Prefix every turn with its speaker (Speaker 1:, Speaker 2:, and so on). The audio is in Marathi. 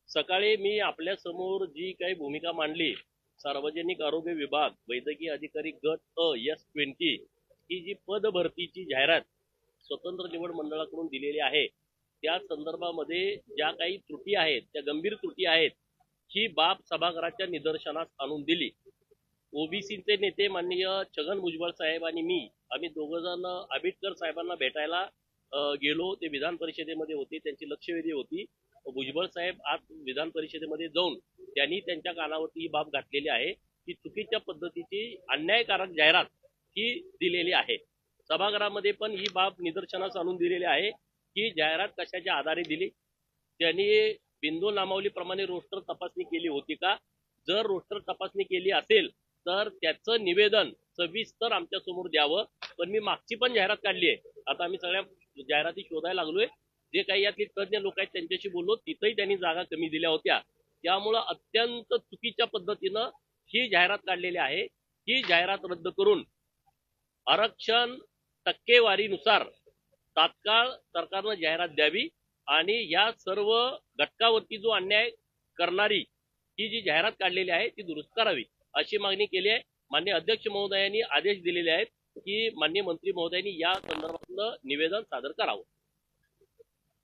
Speaker 1: सकाळी मी आपल्या समोर जी काही भूमिका मांडली, सार्वजनिक आरोग्य विभाग वैद्यकीय अधिकारी गट S20 ही जी पद भरतीची जाहिरात स्वतंत्र निवड मंडळाकडून दिलेली आहे, त्या संदर्भामध्ये ज्या काही त्रुटी आहेत, त्या गंभीर त्रुटी आहेत, ही बाब सभागृहाच्या निदर्शनास आणून दिली. ओबीसीचे नेते माननीय छगन भुजबळ साहेब आणि मी आम्ही दोघं जण आंबेडकर साहेबांना भेटायला गेलो. ते विधान परिषदेमध्ये होते, त्यांची लक्षवेधी होती. भुजबळ साहेब आज विधान परिषदेमध्ये जाऊन त्यांनी त्यांच्या कानावरती ही बाब घातलेली आहे की चुकीच्या पद्धतीची अन्यायकारक जाहिरात ही दिलेली आहे. सभागृहामध्ये पण ही बाब निदर्शनास आणून दिलेली आहे की जाहिरात कशाच्या आधारे दिली, त्यांनी बिंदू नामावलीप्रमाणे रोस्टर तपासणी केली होती का, जर रोस्टर तपासणी केली असेल तर त्याचं निवेदन सविस्तर आमच्या समोर द्यावं. पण मी मागची पण जाहिरात काढली आहे, आता आम्ही सगळ्या जाहिराती शोधायला लागलोय. जे काही यातले तज्ञ लोक आहेत त्यांच्याशी बोललो, तिथंही त्यांनी जागा कमी दिल्या होत्या. त्यामुळं अत्यंत चुकीच्या पद्धतीनं ही जाहिरात काढलेली आहे. ही जाहिरात रद्द करून आरक्षण टक्केवारीनुसार तात्काळ सरकारनं जाहिरात द्यावी आणि या सर्व घटकावरती जो अन्याय करणारी ही जी जाहिरात काढलेली आहे ती दुरुस्त करावी अशी मागणी केली आहे. माननीय अध्यक्ष महोदयांनी आदेश दिलेले आहेत की माननीय मंत्री महोदयांनी या संदर्भातलं निवेदन सादर करावं.